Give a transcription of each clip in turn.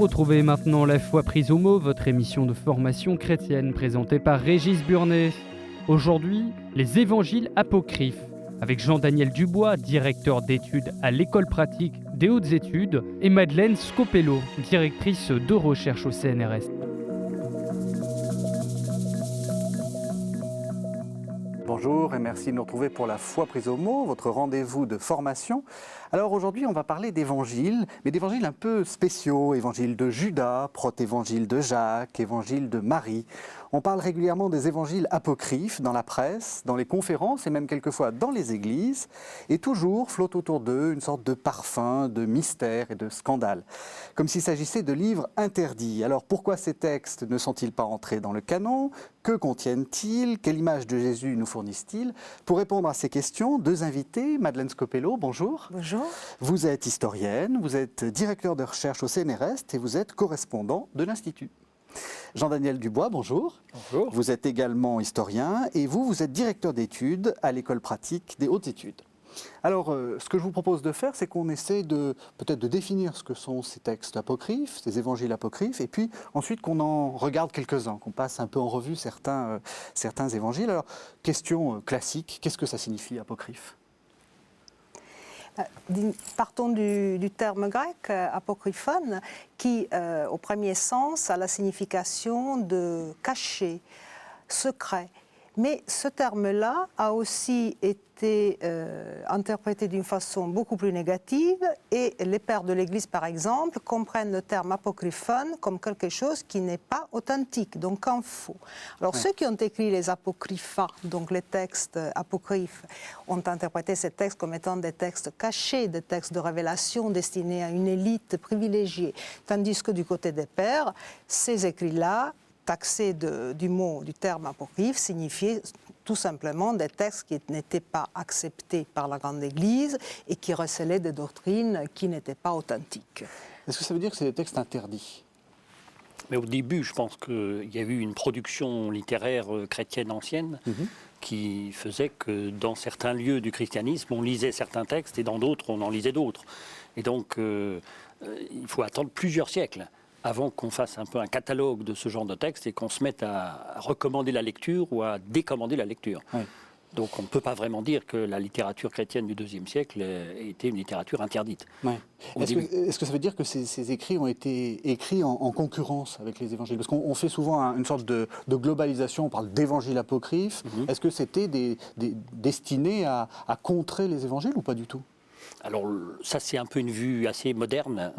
retrouvez maintenant La foi prise au mot, votre émission de formation chrétienne présentée par Régis Burnet. Aujourd'hui, les évangiles apocryphes, avec Jean-Daniel Dubois, directeur d'études à l'École pratique des hautes études, et Madeleine Scopello, directrice de recherche au CNRS. Bonjour et merci de nous retrouver pour La foi prise au mot, votre rendez-vous de formation. Alors aujourd'hui, on va parler d'évangiles, mais d'évangiles un peu spéciaux, évangile de Judas, protévangile de Jacques, évangile de Marie. On parle régulièrement des évangiles apocryphes dans la presse, dans les conférences et même quelquefois dans les églises. Et toujours flotte autour d'eux une sorte de parfum, de mystère et de scandale. Comme s'il s'agissait de livres interdits. Alors pourquoi ces textes ne sont-ils pas entrés dans le canon ? Que contiennent-ils ? Quelle image de Jésus nous fournissent-ils ? Pour répondre à ces questions, deux invités. Madeleine Scopello, bonjour. Bonjour. Vous êtes historienne, vous êtes directeur de recherche au CNRS et vous êtes correspondant de l'Institut. Jean-Daniel Dubois, bonjour. Bonjour. Vous êtes également historien et vous êtes directeur d'études à l'École pratique des hautes études. Alors, ce que je vous propose de faire, c'est qu'on essaie peut-être de définir ce que sont ces textes apocryphes, ces évangiles apocryphes, et puis ensuite qu'on en regarde quelques-uns, qu'on passe un peu en revue certains évangiles. Alors, question classique, qu'est-ce que ça signifie apocryphe ? Partons du terme grec apocryphon qui, au premier sens, a la signification de caché, secret. Mais ce terme-là a aussi été interprété d'une façon beaucoup plus négative et les pères de l'Église, par exemple, comprennent le terme apocryphon comme quelque chose qui n'est pas authentique, donc un faux. Alors ceux qui ont écrit les apocrypha, donc les textes apocryphes, ont interprété ces textes comme étant des textes cachés, des textes de révélation destinés à une élite privilégiée. Tandis que du côté des pères, ces écrits-là, taxé du terme apocryphe, signifiait tout simplement des textes qui n'étaient pas acceptés par la Grande Église et qui recelaient des doctrines qui n'étaient pas authentiques. Est-ce que ça veut dire que c'est des textes interdits ? Mais au début, je pense qu'il y a eu une production littéraire chrétienne ancienne qui faisait que dans certains lieux du christianisme, on lisait certains textes et dans d'autres, on en lisait d'autres. Et donc, il faut attendre plusieurs siècles avant qu'on fasse un peu un catalogue de ce genre de texte et qu'on se mette à recommander la lecture ou à décommander la lecture. Oui. Donc on ne peut pas vraiment dire que la littérature chrétienne du IIe siècle était une littérature interdite. Oui. Est-ce que ça veut dire que ces écrits ont été écrits en concurrence avec les évangiles ? Parce qu'on fait souvent une sorte de globalisation, on parle d'évangiles apocryphes. Est-ce que c'était destiné à contrer les évangiles ou pas du tout ? Alors ça, c'est un peu une vue assez moderne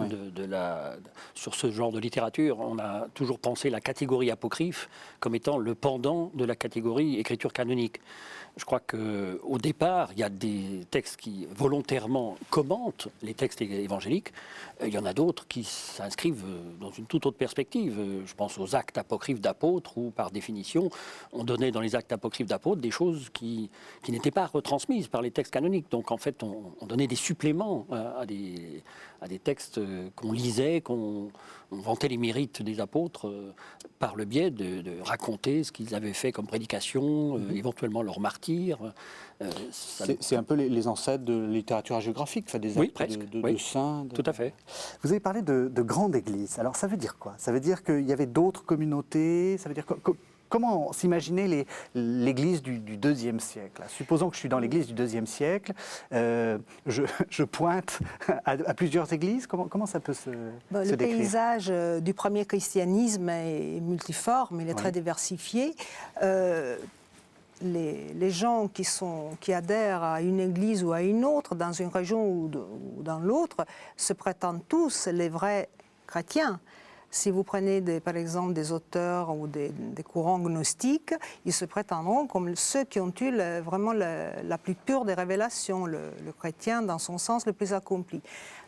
sur ce genre de littérature. On a toujours pensé la catégorie apocryphe comme étant le pendant de la catégorie écriture canonique. Je crois qu'au départ, il y a des textes qui volontairement commentent les textes évangéliques. Il y en a d'autres qui s'inscrivent dans une toute autre perspective. Je pense aux actes apocryphes d'apôtres où, par définition, on donnait dans les actes apocryphes d'apôtres des choses qui n'étaient pas retransmises par les textes canoniques. Donc, en fait, on donnait des suppléments à des textes qu'on lisait, on vantait les mérites des apôtres par le biais de raconter ce qu'ils avaient fait comme prédication, éventuellement leur martyre. C'est un peu les ancêtres de la littérature hagiographique, des actes de saints. Tout à fait. Vous avez parlé de grande église. Alors ça veut dire quoi ? Ça veut dire qu'il y avait d'autres communautés ? Ça veut dire comment s'imaginer l'église du IIe siècle ? Supposons que je suis dans l'église du IIe siècle, je pointe à plusieurs églises. Comment ça peut se décrire ? Le paysage du premier christianisme est multiforme, il est très diversifié. Les gens qui adhèrent à une église ou à une autre, dans une région ou dans l'autre, se prétendent tous les vrais chrétiens. Si vous prenez par exemple des auteurs ou des courants gnostiques, ils se prétendront comme ceux qui ont eu vraiment la plus pure des révélations, le chrétien dans son sens le plus accompli.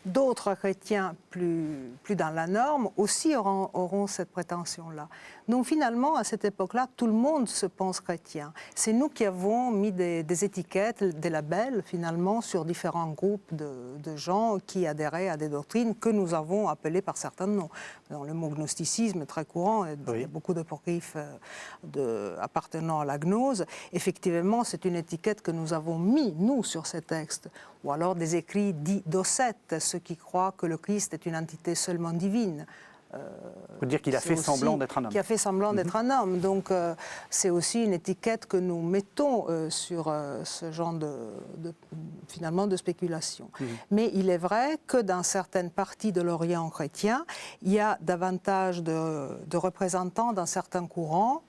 D'autres chrétiens plus dans la norme aussi auront cette prétention-là. Donc finalement, à cette époque-là, tout le monde se pense chrétien. C'est nous qui avons mis des étiquettes, des labels finalement sur différents groupes de gens qui adhéraient à des doctrines que nous avons appelées par certains noms. Dans le mot gnosticisme est très courant, il y a beaucoup d'apocryphes appartenant à la gnose. Effectivement, c'est une étiquette que nous avons mis, nous, sur ces textes. Ou alors des écrits dits docètes, ceux qui croient que le Christ est une entité seulement divine. On peut dire qu'il a c'est fait aussi- semblant d'être un homme. Qui a fait semblant d'être un homme. Donc c'est aussi une étiquette que nous mettons sur ce genre finalement de spéculation. Mais il est vrai que dans certaines parties de l'Orient chrétien, il y a davantage de représentants dans certains courants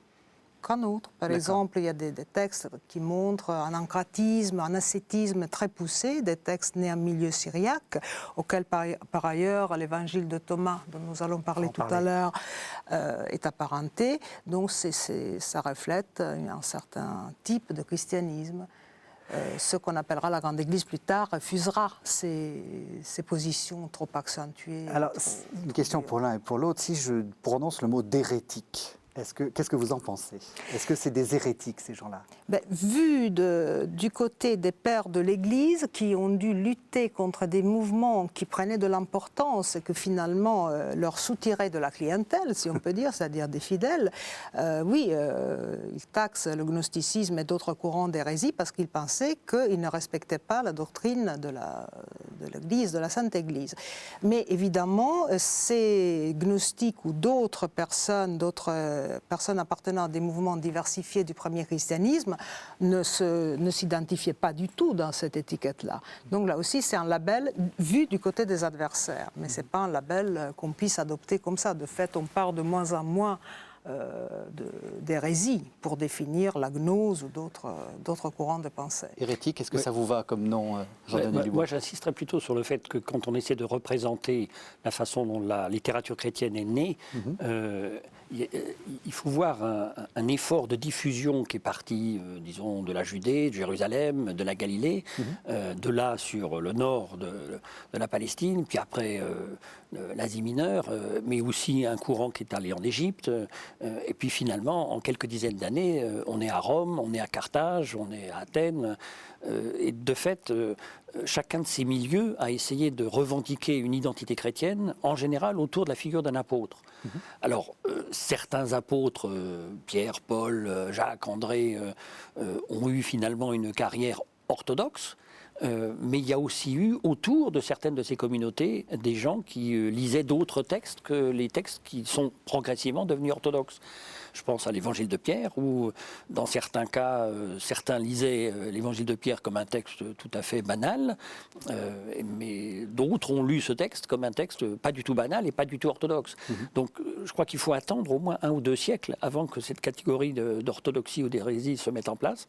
qu'un autre. Par D'accord. exemple, il y a des textes qui montrent un ancratisme, un ascétisme très poussé, des textes nés en milieu syriaque, auxquels par ailleurs l'évangile de Thomas, dont nous allons parler tout à l'heure, est apparenté. Donc ça reflète un certain type de christianisme. Ce qu'on appellera la Grande Église plus tard refusera ces positions trop accentuées. Alors, une question pour l'un et pour l'autre. Si je prononce le mot d'hérétique, qu'est-ce que vous en pensez? Est-ce que c'est des hérétiques, ces gens-là? Vu du côté des pères de l'Église qui ont dû lutter contre des mouvements qui prenaient de l'importance et que finalement leur soutiraient de la clientèle, si on peut dire, c'est-à-dire des fidèles, oui, ils taxent le gnosticisme et d'autres courants d'hérésie parce qu'ils pensaient qu'ils ne respectaient pas la doctrine de l'Église, de la Sainte Église. Mais évidemment, ces gnostiques ou d'autres personnes appartenant à des mouvements diversifiés du premier christianisme ne s'identifiaient pas du tout dans cette étiquette-là. Donc là aussi, c'est un label vu du côté des adversaires, mais ce n'est pas un label qu'on puisse adopter comme ça. De fait, on part de moins en moins d'hérésie pour définir la gnose ou d'autres courants de pensée. Hérétique, est-ce que ça vous va comme nom, Jean-Daniel Dubois? Moi, j'insisterais plutôt sur le fait que quand on essaie de représenter la façon dont la littérature chrétienne est née, il faut voir un effort de diffusion qui est parti, disons, de la Judée, de Jérusalem, de la Galilée, de là sur le nord de la Palestine, puis après l'Asie mineure, mais aussi un courant qui est allé en Égypte. Et puis finalement, en quelques dizaines d'années, on est à Rome, on est à Carthage, on est à Athènes. Et de fait, chacun de ces milieux a essayé de revendiquer une identité chrétienne, en général autour de la figure d'un apôtre. Alors, certains apôtres, Pierre, Paul, Jacques, André, ont eu finalement une carrière orthodoxe. Mais il y a aussi eu autour de certaines de ces communautés des gens qui lisaient d'autres textes que les textes qui sont progressivement devenus orthodoxes. Je pense à l'évangile de Pierre, où dans certains cas, certains lisaient l'évangile de Pierre comme un texte tout à fait banal, mais d'autres ont lu ce texte comme un texte pas du tout banal et pas du tout orthodoxe. Donc je crois qu'il faut attendre au moins 1 ou 2 siècles avant que cette catégorie d'orthodoxie ou d'hérésie se mette en place.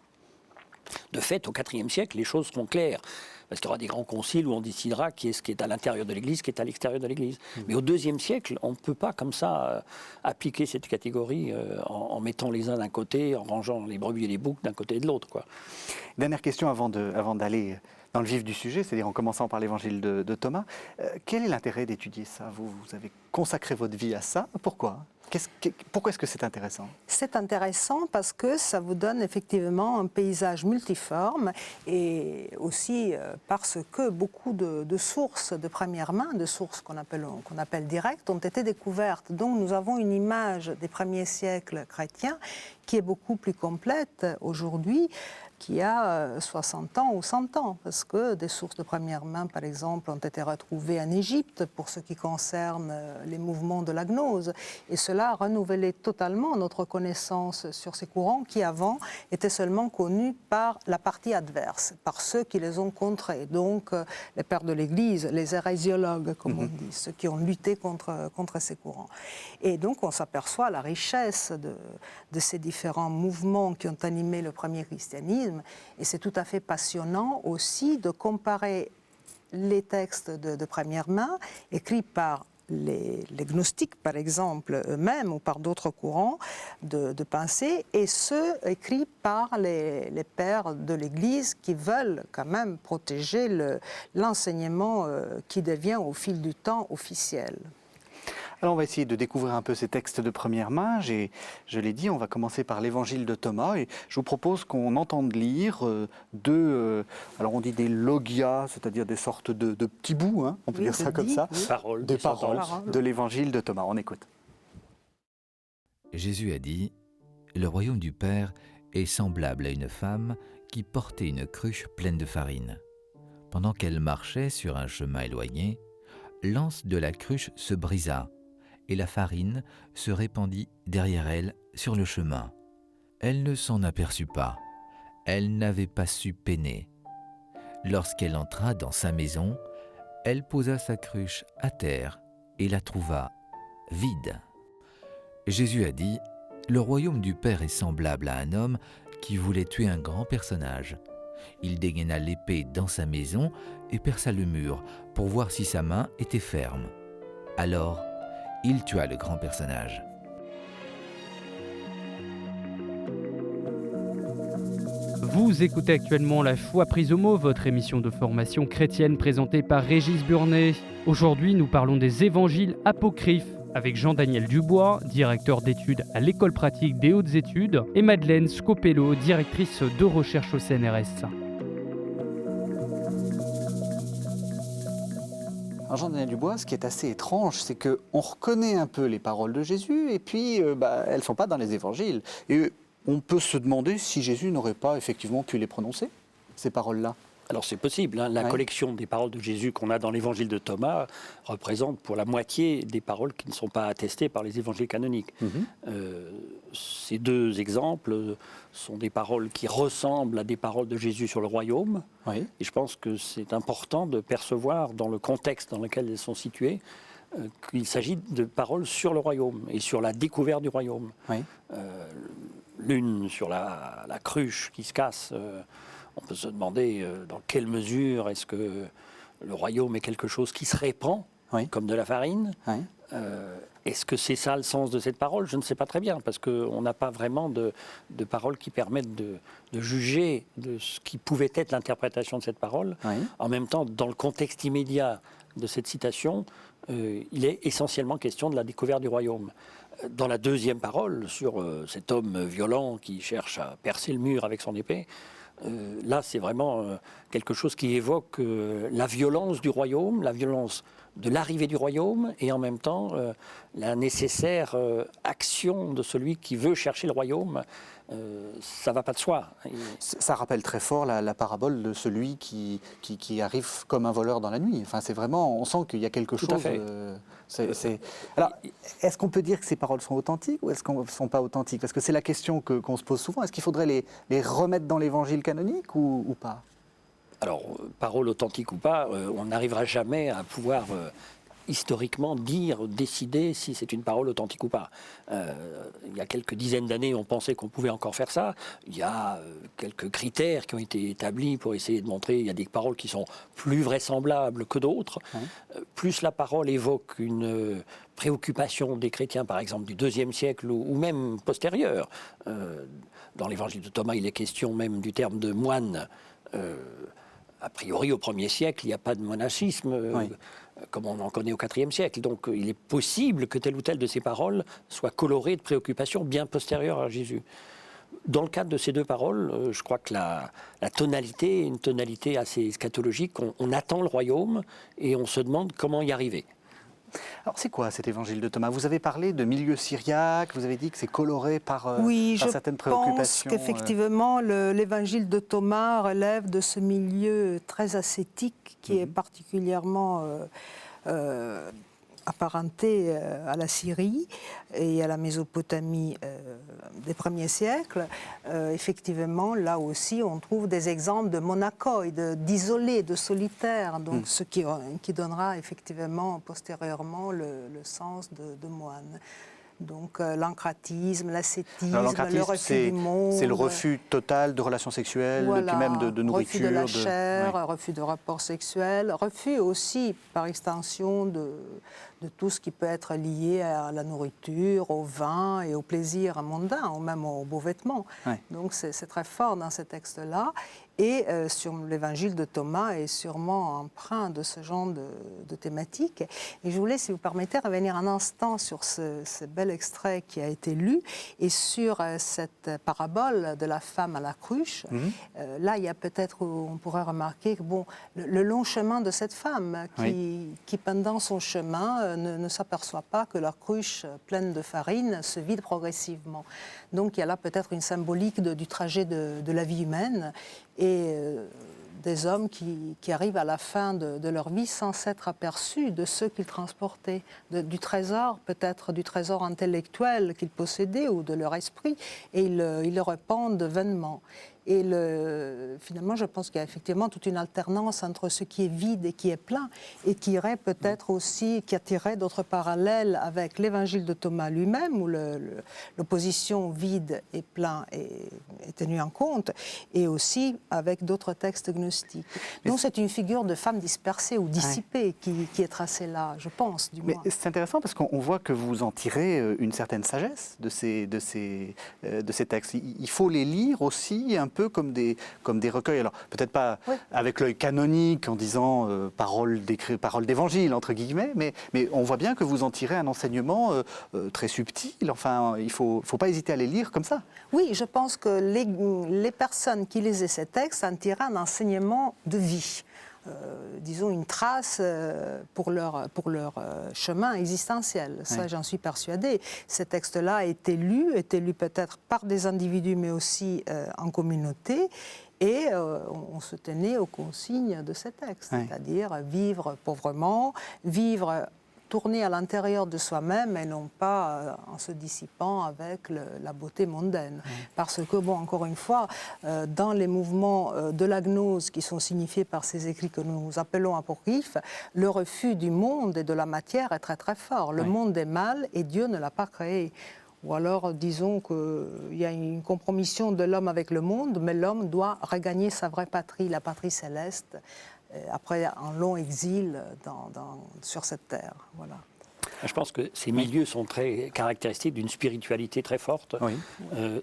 De fait, au IVe siècle, les choses seront claires. Parce qu'il y aura des grands conciles où on décidera qui est à l'intérieur de l'Église, qui est à l'extérieur de l'Église. Mais au IIe siècle, on ne peut pas comme ça appliquer cette catégorie en mettant les uns d'un côté, en rangeant les brebis et les boucs d'un côté et de l'autre, quoi. Dernière question avant d'aller dans le vif du sujet, c'est-à-dire en commençant par l'évangile de Thomas. Quel est l'intérêt d'étudier ça? Vous avez consacré votre vie à ça. Pourquoi? Pourquoi est-ce que c'est intéressant? C'est intéressant parce que ça vous donne effectivement un paysage multiforme et aussi parce que beaucoup de sources de première main, de sources qu'on appelle directes, ont été découvertes. Donc nous avons une image des premiers siècles chrétiens qui est beaucoup plus complète aujourd'hui, qui a 60 ans ou 100 ans, parce que des sources de première main, par exemple, ont été retrouvées en Égypte pour ce qui concerne les mouvements de la gnose. Et cela a renouvelé totalement notre connaissance sur ces courants qui, avant, étaient seulement connus par la partie adverse, par ceux qui les ont contrés. Donc, les pères de l'Église, les hérésiologues, comme on dit, ceux qui ont lutté contre ces courants. Et donc, on s'aperçoit la richesse de ces différents mouvements qui ont animé le premier christianisme. Et c'est tout à fait passionnant aussi de comparer les textes de première main, écrits par les gnostiques, par exemple, eux-mêmes, ou par d'autres courants de pensée, et ceux écrits par les pères de l'Église qui veulent quand même protéger l'enseignement qui devient au fil du temps officiel. Alors on va essayer de découvrir un peu ces textes de première main. Je l'ai dit, on va commencer par l'évangile de Thomas et je vous propose qu'on entende lire alors on dit des logias, c'est-à-dire des sortes de petits bouts, hein, on peut dire ça comme ça, des paroles de l'évangile de Thomas. On écoute. Jésus a dit : le royaume du Père est semblable à une femme qui portait une cruche pleine de farine. Pendant qu'elle marchait sur un chemin éloigné, l'anse de la cruche se brisa, et la farine se répandit derrière elle sur le chemin. Elle ne s'en aperçut pas. Elle n'avait pas su peiner. Lorsqu'elle entra dans sa maison, elle posa sa cruche à terre et la trouva vide. Jésus a dit, « Le royaume du Père est semblable à un homme qui voulait tuer un grand personnage. Il dégaina l'épée dans sa maison et perça le mur pour voir si sa main était ferme. Alors, il tua le grand personnage. » Vous écoutez actuellement La Foi prise au mot, votre émission de formation chrétienne présentée par Régis Burnet. Aujourd'hui, nous parlons des évangiles apocryphes avec Jean-Daniel Dubois, directeur d'études à l'École pratique des hautes études, et Madeleine Scopello, directrice de recherche au CNRS. Alors Jean-Daniel Dubois, ce qui est assez étrange, c'est qu'on reconnaît un peu les paroles de Jésus et puis elles ne sont pas dans les évangiles. Et on peut se demander si Jésus n'aurait pas effectivement pu les prononcer, ces paroles-là. Alors c'est possible, hein. La collection des paroles de Jésus qu'on a dans l'évangile de Thomas représente pour la moitié des paroles qui ne sont pas attestées par les évangiles canoniques. Ces deux exemples sont des paroles qui ressemblent à des paroles de Jésus sur le royaume. Et je pense que c'est important de percevoir dans le contexte dans lequel elles sont situées qu'il s'agit de paroles sur le royaume et sur la découverte du royaume. L'une sur la cruche qui se casse. On peut se demander dans quelle mesure est-ce que le royaume est quelque chose qui se répand, comme de la farine. Est-ce que c'est ça le sens de cette parole? Je ne sais pas très bien, parce qu'on n'a pas vraiment de paroles qui permettent de juger de ce qui pouvait être l'interprétation de cette parole. En même temps, dans le contexte immédiat de cette citation, il est essentiellement question de la découverte du royaume. Dans la deuxième parole, sur cet homme violent qui cherche à percer le mur avec son épée, là, c'est vraiment quelque chose qui évoque la violence du royaume, la violence de l'arrivée du royaume, et en même temps la nécessaire action de celui qui veut chercher le royaume. Ça ne va pas de soi. Ça rappelle très fort la parabole de celui qui arrive comme un voleur dans la nuit. Enfin, c'est vraiment, on sent qu'il y a quelque chose. Alors, est-ce qu'on peut dire que ces paroles sont authentiques ou est-ce qu'elles ne sont pas authentiques? Parce que c'est la question qu'on se pose souvent. Est-ce qu'il faudrait les remettre dans l'évangile canonique ou pas? Alors, parole authentique ou pas, on n'arrivera jamais à pouvoir historiquement décider si c'est une parole authentique ou pas. Il y a quelques dizaines d'années, on pensait qu'on pouvait encore faire ça. Il y a quelques critères qui ont été établis pour essayer de montrer qu'il y a des paroles qui sont plus vraisemblables que d'autres. Plus la parole évoque une préoccupation des chrétiens, par exemple, du IIe siècle ou même postérieur. Dans l'évangile de Thomas, il est question même du terme de moine. A priori, au 1er siècle, il n'y a pas de monachisme, comme on en connaît au 4e siècle. Donc, il est possible que telle ou telle de ces paroles soit colorée de préoccupations bien postérieures à Jésus. Dans le cadre de ces deux paroles, je crois que la tonalité est une tonalité assez eschatologique. On attend le royaume et on se demande comment y arriver. Alors, c'est quoi cet évangile de Thomas? Vous avez parlé de milieu syriaque, vous avez dit que c'est coloré par certaines préoccupations. Oui, je pense qu'effectivement, l'évangile de Thomas relève de ce milieu très ascétique qui est particulièrement apparenté à la Syrie et à la Mésopotamie des premiers siècles. Effectivement, là aussi, on trouve des exemples de monachoi, d'isolés, de solitaires, donc ce qui donnera effectivement postérieurement le sens de moine. Donc l'encratisme, l'ascétisme, le refus du monde. C'est le refus total de relations sexuelles, et puis même de nourriture. Refus de la chair, refus de rapports sexuels, refus aussi, par extension, de tout ce qui peut être lié à la nourriture, au vin et au plaisir mondain, ou même aux beaux vêtements. Donc c'est très fort dans ces textes-là. Et sur l'évangile de Thomas est sûrement empreint de ce genre de thématique. Et je voulais, si vous permettez, revenir un instant sur ce bel extrait qui a été lu et sur cette parabole de la femme à la cruche. Là, il y a peut-être, on pourrait remarquer que le long chemin de cette femme qui pendant son chemin, ne s'aperçoit pas que la cruche pleine de farine se vide progressivement. Donc il y a là peut-être une symbolique du trajet de la vie humaine et des hommes qui arrivent à la fin de leur vie sans s'être aperçus de ceux qu'ils transportaient, du trésor, peut-être du trésor intellectuel qu'ils possédaient ou de leur esprit, et ils le répandent vainement. Et finalement, je pense qu'il y a effectivement toute une alternance entre ce qui est vide et qui est plein, et qui irait peut-être aussi, qui attirerait d'autres parallèles avec l'évangile de Thomas lui-même, où l'opposition vide et plein est tenue en compte, et aussi avec d'autres textes gnostiques. Donc c'est une figure de femme dispersée ou dissipée qui est tracée là, je pense, du moins. Mais c'est intéressant parce qu'on voit que vous en tirez une certaine sagesse de ces textes. Il faut les lire aussi un peu comme des recueils. Alors peut-être pas avec l'œil canonique en disant parole d'évangile entre guillemets, mais on voit bien que vous en tirez un enseignement très subtil. Enfin, il faut pas hésiter à les lire comme ça. Oui, je pense que les personnes qui lisaient ces textes en tiraient un enseignement de vie. Disons une trace pour leur chemin existentiel. Ça, j'en suis persuadée. Ces textes-là étaient lus peut-être par des individus, mais aussi en communauté. Et on se tenait aux consignes de ces textes, c'est-à-dire vivre pauvrement, vivre tourner à l'intérieur de soi-même et non pas en se dissipant avec la beauté mondaine. Parce que, bon, encore une fois, dans les mouvements de la gnose qui sont signifiés par ces écrits que nous appelons apocryphes, le refus du monde et de la matière est très très fort. Le monde est mal et Dieu ne l'a pas créé. Ou alors, disons qu'il y a une compromission de l'homme avec le monde, mais l'homme doit regagner sa vraie patrie, la patrie céleste, après un long exil sur cette terre. Voilà. Je pense que ces milieux sont très caractéristiques d'une spiritualité très forte,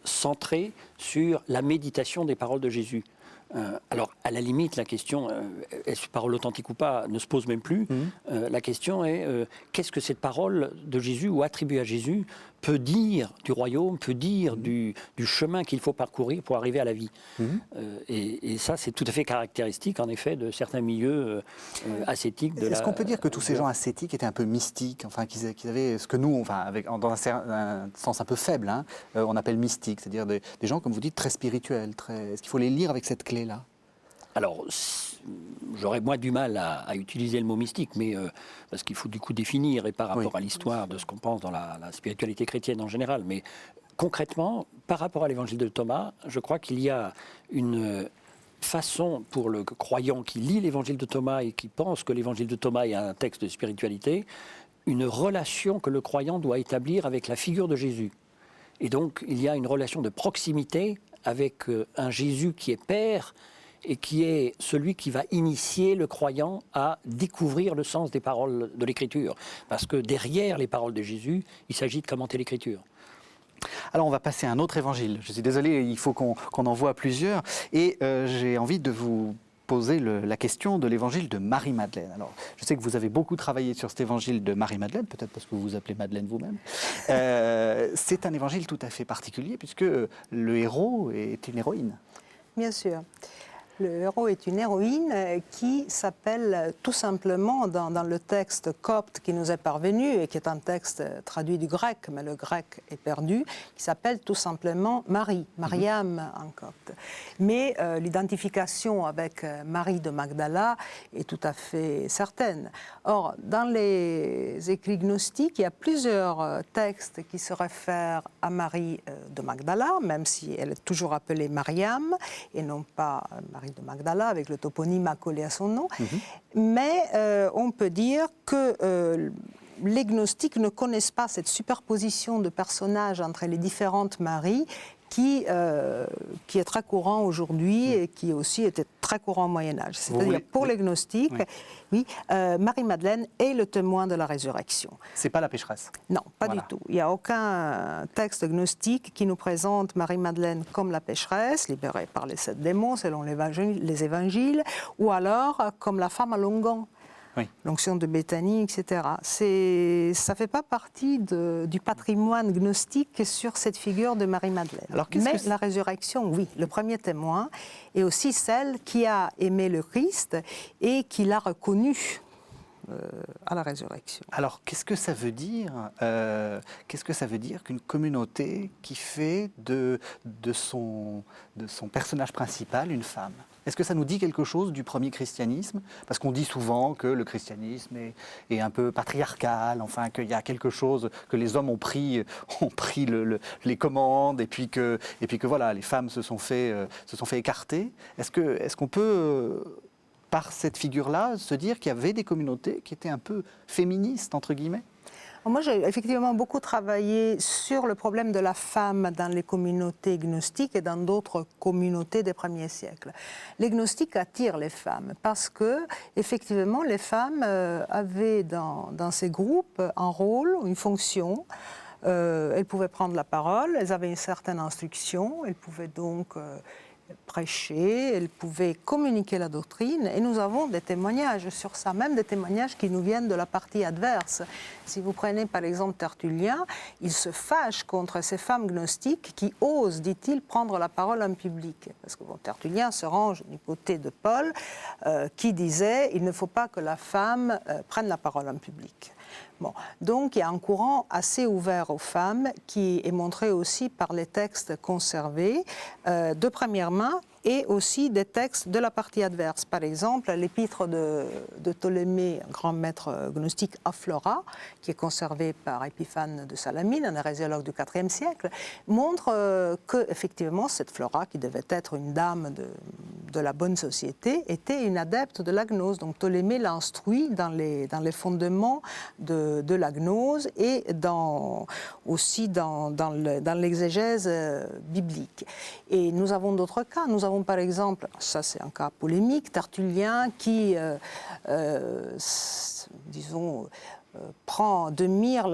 centrée sur la méditation des paroles de Jésus. Alors, à la limite, la question, est-ce parole authentique ou pas, ne se pose même plus. La question est, qu'est-ce que cette parole de Jésus ou attribuée à Jésus peut dire du royaume, peut dire du chemin qu'il faut parcourir pour arriver à la vie. Et ça, c'est tout à fait caractéristique, en effet, de certains milieux ascétiques. Est-ce qu'on peut dire que tous ces gens ascétiques étaient un peu mystiques, enfin, qu'ils avaient ce que nous, enfin, dans un sens un peu faible, on appelle mystique, c'est-à-dire des gens, comme vous dites, très spirituels. Est-ce qu'il faut les lire avec cette clé-là ? Alors, j'aurais moins du mal à utiliser le mot mystique, mais parce qu'il faut du coup définir, et par rapport à l'histoire de ce qu'on pense dans la spiritualité chrétienne en général. Mais concrètement, par rapport à l'évangile de Thomas, je crois qu'il y a une façon pour le croyant qui lit l'évangile de Thomas et qui pense que l'évangile de Thomas est un texte de spiritualité, une relation que le croyant doit établir avec la figure de Jésus. Et donc, il y a une relation de proximité avec un Jésus qui est Père, et qui est celui qui va initier le croyant à découvrir le sens des paroles de l'Écriture. Parce que derrière les paroles de Jésus, il s'agit de commenter l'Écriture. Alors on va passer à un autre évangile. Je suis désolé, il faut qu'on en voit plusieurs. Et j'ai envie de vous poser la question de l'évangile de Marie-Madeleine. Alors, je sais que vous avez beaucoup travaillé sur cet évangile de Marie-Madeleine, peut-être parce que vous vous appelez Madeleine vous-même. C'est un évangile tout à fait particulier, puisque le héros est une héroïne. Bien sûr. Le héros est une héroïne qui s'appelle tout simplement, dans le texte copte qui nous est parvenu, et qui est un texte traduit du grec, mais le grec est perdu, qui s'appelle tout simplement Marie, Mariam en copte. Mais l'identification avec Marie de Magdala est tout à fait certaine. Or, dans les écrits gnostiques, il y a plusieurs textes qui se réfèrent à Marie de Magdala, même si elle est toujours appelée Mariam, et non pas Marie de Magdala, avec le toponyme accolé à son nom. Mais on peut dire que les gnostiques ne connaissent pas cette superposition de personnages entre les différentes Maries qui est très courant aujourd'hui et qui aussi était très courant au Moyen-Âge. C'est-à-dire, pour les gnostiques, Marie-Madeleine est le témoin de la résurrection. C'est pas la pécheresse. Non, pas du tout. Il n'y a aucun texte gnostique qui nous présente Marie-Madeleine comme la pécheresse, libérée par les 7 démons, selon les évangiles, ou alors comme la femme à l'onguent. L'onction de Béthanie, etc. Ça ne fait pas partie du patrimoine gnostique sur cette figure de Marie-Madeleine. Mais la résurrection, oui, le premier témoin, est aussi celle qui a aimé le Christ et qui l'a reconnu à la résurrection. Alors, qu'est-ce que ça veut dire qu'une communauté qui fait de son personnage principal une femme ? Est-ce que ça nous dit quelque chose du premier christianisme? Parce qu'on dit souvent que le christianisme est un peu patriarcal, enfin qu'il y a quelque chose, que les hommes ont pris les commandes et puis que voilà, les femmes se sont fait écarter. Est-ce qu'on peut, par cette figure-là, se dire qu'il y avait des communautés qui étaient un peu féministes, entre guillemets? Moi, j'ai effectivement beaucoup travaillé sur le problème de la femme dans les communautés gnostiques et dans d'autres communautés des premiers siècles. Les gnostiques attirent les femmes parce que, effectivement, les femmes avaient dans ces groupes un rôle, une fonction. Elles pouvaient prendre la parole, elles avaient une certaine instruction, elles pouvaient donc prêcher, elles pouvaient communiquer la doctrine, et nous avons des témoignages sur ça, même des témoignages qui nous viennent de la partie adverse. Si vous prenez par exemple Tertullien, il se fâche contre ces femmes gnostiques qui osent, dit-il, prendre la parole en public. Parce que Tertullien se range du côté de Paul, qui disait il ne faut pas que la femme prenne la parole en public. Bon, donc il y a un courant assez ouvert aux femmes qui est montré aussi par les textes conservés de première main et aussi des textes de la partie adverse. Par exemple, l'épître de Ptolémée, un grand maître gnostique à Flora, qui est conservé par Épiphane de Salamine, un hérésiologue du IVe siècle, montre que effectivement cette Flora, qui devait être une dame de la bonne société, était une adepte de la gnose. Donc Ptolémée l'instruit dans les fondements de la gnose et aussi dans l'exégèse biblique. Et nous avons d'autres cas. Nous avons par exemple, ça c'est un cas polémique, Tertullien qui, prend de mire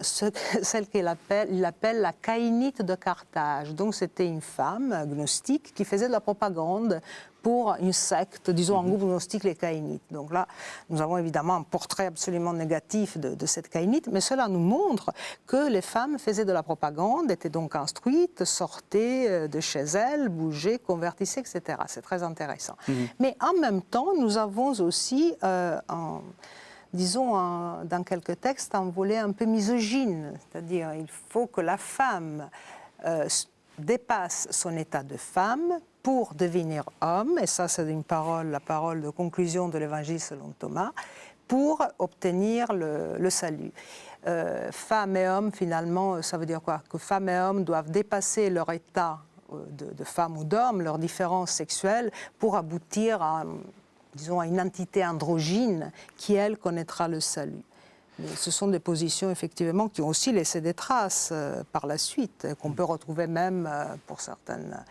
celle qu'il appelle la caïnite de Carthage. Donc c'était une femme gnostique qui faisait de la propagande pour une secte, disons un groupe gnostique, les caïnites. Donc là, nous avons évidemment un portrait absolument négatif de cette caïnite, mais cela nous montre que les femmes faisaient de la propagande, étaient donc instruites, sortaient de chez elles, bougeaient, convertissaient, etc. C'est très intéressant. Mais en même temps, nous avons aussi dans quelques textes, un volet un peu misogyne, c'est-à-dire il faut que la femme dépasse son état de femme pour devenir homme, et ça c'est la parole de conclusion de l'Évangile selon Thomas, pour obtenir le salut. Femme et homme, finalement, ça veut dire quoi? Que femme et homme doivent dépasser leur état de femme ou d'homme, leurs différences sexuelles, pour aboutir à une entité androgyne qui, elle, connaîtra le salut. Mais ce sont des positions, effectivement, qui ont aussi laissé des traces par la suite, qu'on peut retrouver même pour certaines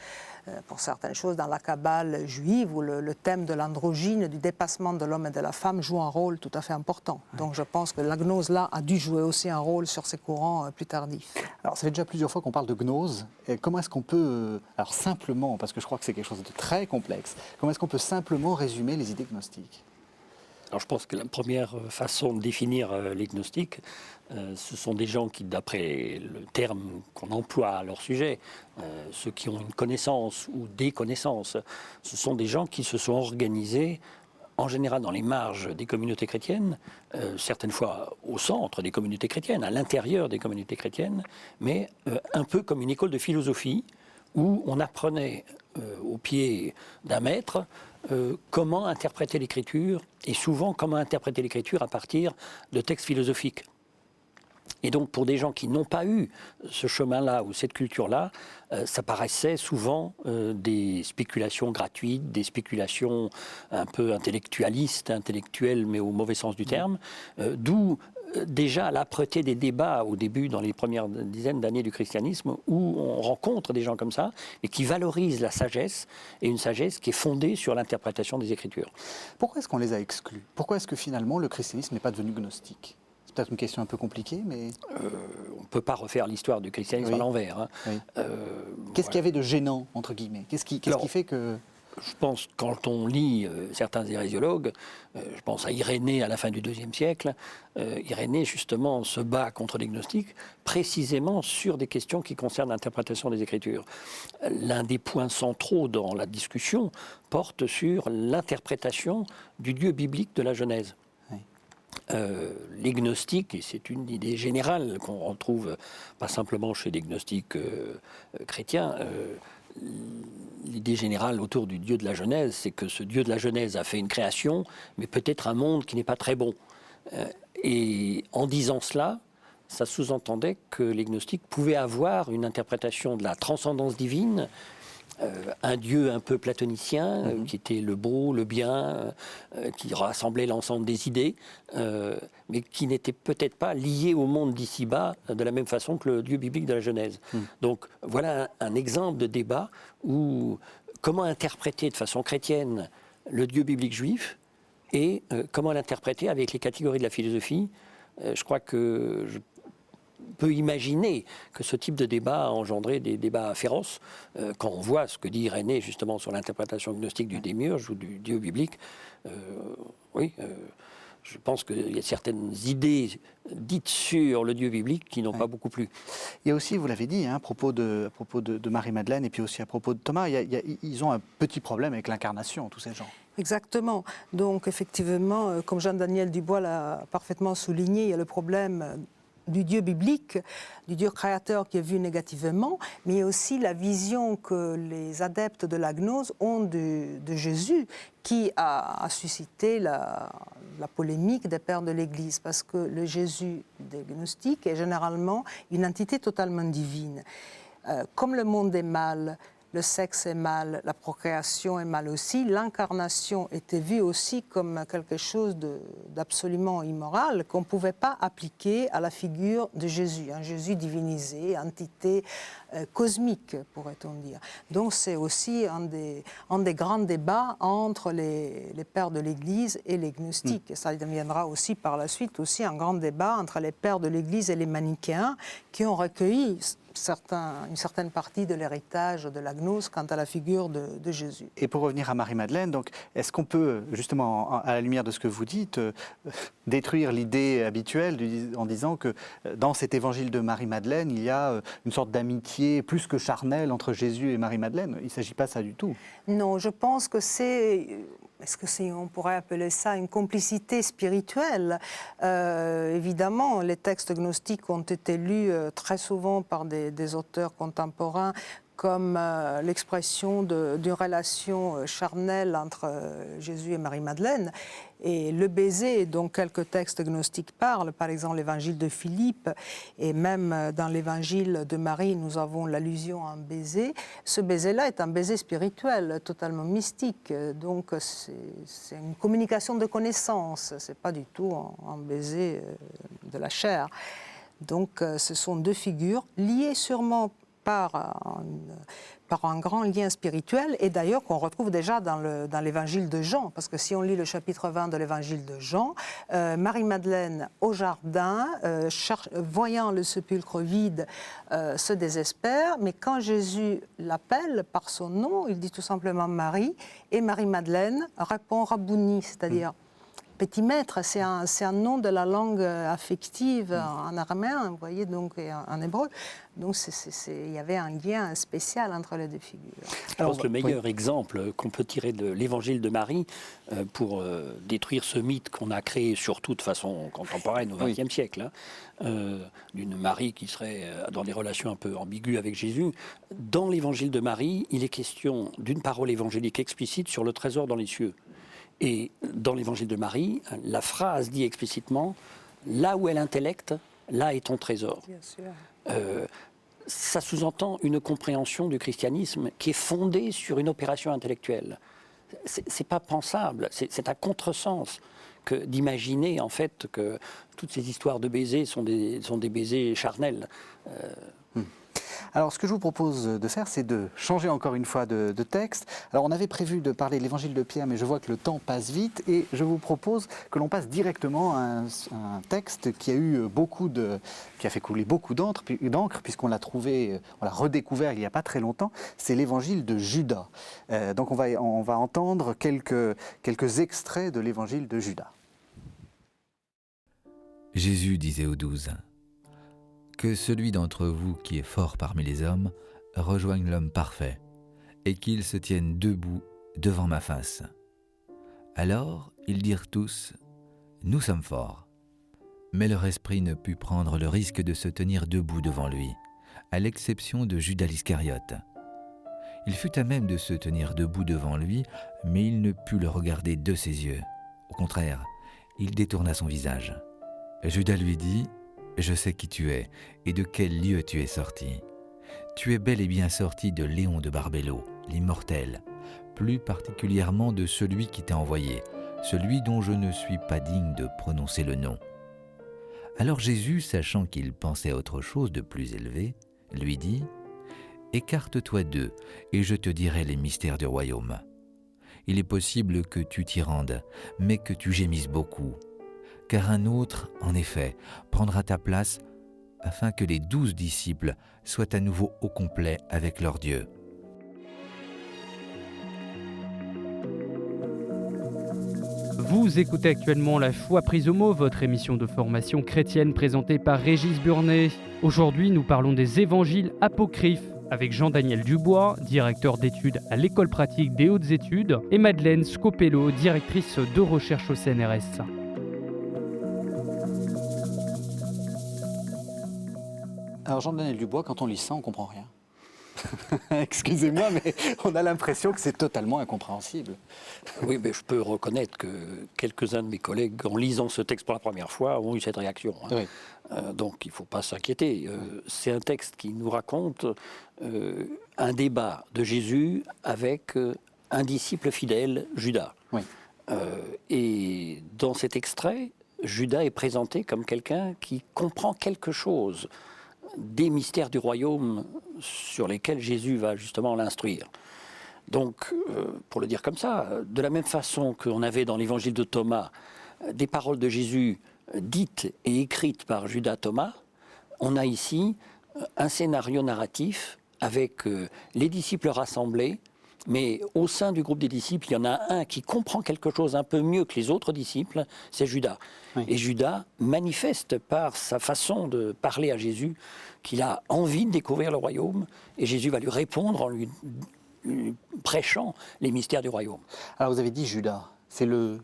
choses dans la Kabbale juive, où le thème de l'androgyne, du dépassement de l'homme et de la femme joue un rôle tout à fait important. Donc je pense que la gnose, là, a dû jouer aussi un rôle sur ces courants plus tardifs. Alors ça fait déjà plusieurs fois qu'on parle de gnose. Et comment est-ce qu'on peut, alors simplement, parce que je crois que c'est quelque chose de très complexe, comment est-ce qu'on peut simplement résumer les idées gnostiques? Alors je pense que la première façon de définir les gnostiques, ce sont des gens qui, d'après le terme qu'on emploie à leur sujet, ceux qui ont une connaissance ou des connaissances, ce sont des gens qui se sont organisés en général dans les marges des communautés chrétiennes, certaines fois au centre des communautés chrétiennes, à l'intérieur des communautés chrétiennes, mais un peu comme une école de philosophie où on apprenait au pied d'un maître comment interpréter l'écriture, et souvent comment interpréter l'écriture à partir de textes philosophiques. Et donc pour des gens qui n'ont pas eu ce chemin-là ou cette culture-là, ça paraissait souvent des spéculations gratuites, des spéculations un peu intellectuelles, mais au mauvais sens du terme, d'où déjà l'âpreté des débats au début, dans les premières dizaines d'années du christianisme, où on rencontre des gens comme ça et qui valorisent la sagesse, et une sagesse qui est fondée sur l'interprétation des Écritures. Pourquoi est-ce qu'on les a exclus? Pourquoi est-ce que finalement le christianisme n'est pas devenu gnostique? C'est peut-être une question un peu compliquée, mais... On ne peut pas refaire l'histoire du christianisme à l'envers. Hein. Oui. Qu'est-ce qu'il y avait de gênant, entre guillemets? Qu'est-ce qui fait que... Je pense, quand on lit certains hérésiologues, je pense à Irénée à la fin du IIe siècle, Irénée justement se bat contre les gnostiques précisément sur des questions qui concernent l'interprétation des Écritures. L'un des points centraux dans la discussion porte sur l'interprétation du Dieu biblique de la Genèse. Les gnostiques, et c'est une idée générale qu'on retrouve pas simplement chez les gnostiques chrétiens, l'idée générale autour du Dieu de la Genèse, c'est que ce Dieu de la Genèse a fait une création, mais peut-être un monde qui n'est pas très bon. Et en disant cela, ça sous-entendait que les gnostiques pouvaient avoir une interprétation de la transcendance divine, un Dieu un peu platonicien, qui était le beau, le bien, qui rassemblait l'ensemble des idées, mais qui n'était peut-être pas lié au monde d'ici-bas de la même façon que le Dieu biblique de la Genèse. Donc voilà un exemple de débat où comment interpréter de façon chrétienne le Dieu biblique juif et comment l'interpréter avec les catégories de la philosophie. Je crois que peut imaginer que ce type de débat a engendré des débats féroces. Quand on voit ce que dit Irénée justement sur l'interprétation gnostique du démiurge ou du Dieu biblique, je pense qu'il y a certaines idées dites sur le Dieu biblique qui n'ont pas beaucoup plu. Il y a aussi, vous l'avez dit, à propos de Marie-Madeleine et puis aussi à propos de Thomas, ils ont un petit problème avec l'incarnation, tous ces gens. Exactement. Donc effectivement, comme Jean-Daniel Dubois l'a parfaitement souligné, il y a le problème du Dieu biblique, du Dieu créateur qui est vu négativement, mais il y a aussi la vision que les adeptes de la gnose ont de Jésus, qui a suscité la polémique des pères de l'Église, parce que le Jésus des gnostiques est généralement une entité totalement divine. Comme le monde est mal, le sexe est mal, la procréation est mal aussi, l'incarnation était vue aussi comme quelque chose d'absolument immoral qu'on ne pouvait pas appliquer à la figure de Jésus, un Jésus divinisé, entité cosmique, pourrait-on dire. Donc c'est aussi un des grands débats entre les pères de l'Église et les gnostiques. Et ça deviendra aussi par la suite aussi un grand débat entre les pères de l'Église et les manichéens qui ont recueilli une certaine partie de l'héritage de la gnose quant à la figure de Jésus. Et pour revenir à Marie-Madeleine, donc, est-ce qu'on peut, justement, à la lumière de ce que vous dites, détruire l'idée habituelle en disant que dans cet évangile de Marie-Madeleine, il y a une sorte d'amitié plus que charnelle entre Jésus et Marie-Madeleine? Il ne s'agit pas de ça du tout. Non, je pense que on pourrait appeler ça une complicité spirituelle? Évidemment, les textes gnostiques ont été lus très souvent par des auteurs contemporains comme l'expression d'une relation charnelle entre Jésus et Marie-Madeleine. Et le baiser, dont quelques textes gnostiques parlent, par exemple l'évangile de Philippe, et même dans l'évangile de Marie, nous avons l'allusion à un baiser. Ce baiser-là est un baiser spirituel, totalement mystique. Donc c'est une communication de connaissances, ce n'est pas du tout un baiser de la chair. Donc ce sont deux figures liées sûrement par un grand lien spirituel, et d'ailleurs qu'on retrouve déjà dans l'évangile de Jean, parce que si on lit le chapitre 20 de l'évangile de Jean, Marie-Madeleine au jardin, voyant le sépulcre vide, se désespère, mais quand Jésus l'appelle par son nom, il dit tout simplement Marie, et Marie-Madeleine répond Rabouni, c'est-à-dire petit maître, c'est un nom de la langue affective en araméen, vous voyez, donc en hébreu. Donc il y avait un lien spécial entre les deux figures. Je pense que le meilleur exemple qu'on peut tirer de l'évangile de Marie pour détruire ce mythe qu'on a créé surtout de façon contemporaine au XXe siècle, d'une Marie qui serait dans des relations un peu ambiguës avec Jésus. Dans l'évangile de Marie, il est question d'une parole évangélique explicite sur le trésor dans les cieux. Et dans l'évangile de Marie, la phrase dit explicitement « Là où est l'intellect, là est ton trésor ». Bien sûr. Ça sous-entend une compréhension du christianisme qui est fondée sur une opération intellectuelle. C'est pas pensable, c'est un contresens que d'imaginer en fait que toutes ces histoires de baisers sont des baisers charnels. Alors, ce que je vous propose de faire, c'est de changer encore une fois de texte. Alors, on avait prévu de parler de l'évangile de Pierre, mais je vois que le temps passe vite, et je vous propose que l'on passe directement à un texte qui a fait couler beaucoup d'encre, puisqu'on l'a trouvé, on l'a redécouvert il n'y a pas très longtemps. C'est l'évangile de Judas. Donc, on va entendre quelques extraits de l'évangile de Judas. Jésus disait aux 12 : que celui d'entre vous qui est fort parmi les hommes rejoigne l'homme parfait, et qu'il se tienne debout devant ma face. Alors ils dirent tous : nous sommes forts. Mais leur esprit ne put prendre le risque de se tenir debout devant lui, à l'exception de Judas l'Iscariote. Il fut à même de se tenir debout devant lui, mais il ne put le regarder de ses yeux. Au contraire, il détourna son visage. Judas lui dit, « Je sais qui tu es et de quel lieu tu es sorti. Tu es bel et bien sorti de Léon de Barbello, l'immortel, plus particulièrement de celui qui t'a envoyé, celui dont je ne suis pas digne de prononcer le nom. » Alors Jésus, sachant qu'il pensait à autre chose de plus élevé, lui dit, « Écarte-toi d'eux, et je te dirai les mystères du royaume. Il est possible que tu t'y rendes, mais que tu gémisses beaucoup. Car un autre, en effet, prendra ta place, afin que les 12 disciples soient à nouveau au complet avec leur Dieu. » Vous écoutez actuellement La Foi prise au mot, votre émission de formation chrétienne présentée par Régis Burnet. Aujourd'hui, nous parlons des évangiles apocryphes avec Jean-Daniel Dubois, directeur d'études à l'École pratique des hautes études, et Madeleine Scopello, directrice de recherche au CNRS. Alors Jean-Daniel Dubois, quand on lit ça, on ne comprend rien. Excusez-moi, mais on a l'impression que c'est totalement incompréhensible. Oui, mais je peux reconnaître que quelques-uns de mes collègues, en lisant ce texte pour la première fois, ont eu cette réaction. Hein. Oui. Donc il ne faut pas s'inquiéter. C'est un texte qui nous raconte un débat de Jésus avec un disciple fidèle, Judas. Oui. Et dans cet extrait, Judas est présenté comme quelqu'un qui comprend quelque chose des mystères du royaume sur lesquels Jésus va justement l'instruire. Donc, pour le dire comme ça, de la même façon qu'on avait dans l'évangile de Thomas des paroles de Jésus dites et écrites par Judas Thomas, on a ici un scénario narratif avec les disciples rassemblés, mais au sein du groupe des disciples, il y en a un qui comprend quelque chose un peu mieux que les autres disciples, c'est Judas. Oui. Et Judas manifeste par sa façon de parler à Jésus qu'il a envie de découvrir le royaume, et Jésus va lui répondre en lui prêchant les mystères du royaume. Alors vous avez dit Judas, c'est le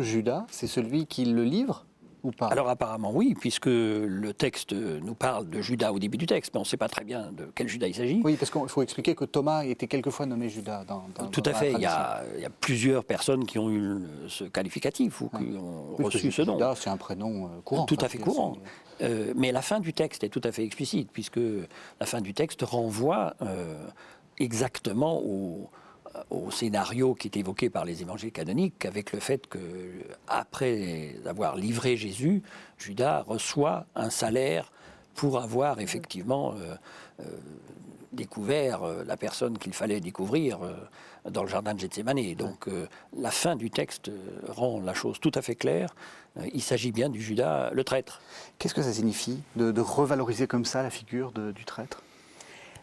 Judas, c'est celui qui le livre ou pas? Alors apparemment oui, puisque le texte nous parle de Judas au début du texte, mais on ne sait pas très bien de quel Judas il s'agit. Oui, parce qu'il faut expliquer que Thomas était quelquefois nommé Judas. Tout à fait, il y a plusieurs personnes qui ont eu ce qualificatif ou qui ont reçu ce nom. Judas, c'est un prénom courant. Tout à fait courant. Mais la fin du texte est tout à fait explicite, puisque la fin du texte renvoie exactement au scénario qui est évoqué par les évangiles canoniques, avec le fait qu'après avoir livré Jésus, Judas reçoit un salaire pour avoir effectivement découvert la personne qu'il fallait découvrir dans le jardin de Gethsémanée. Donc la fin du texte rend la chose tout à fait claire. Il s'agit bien du Judas, le traître. Qu'est-ce que ça signifie de revaloriser comme ça la figure du traître ?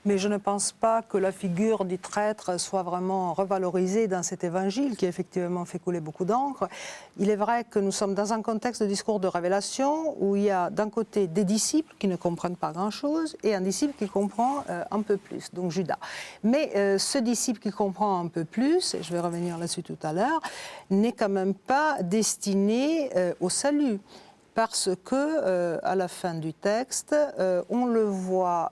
Mais je ne pense pas que la figure du traître soit vraiment revalorisée dans cet évangile qui effectivement fait couler beaucoup d'encre. Il est vrai que nous sommes dans un contexte de discours de révélation où il y a d'un côté des disciples qui ne comprennent pas grand-chose et un disciple qui comprend un peu plus, donc Judas. Mais ce disciple qui comprend un peu plus, et je vais revenir là-dessus tout à l'heure, n'est quand même pas destiné au salut. Parce que, à la fin du texte, on le voit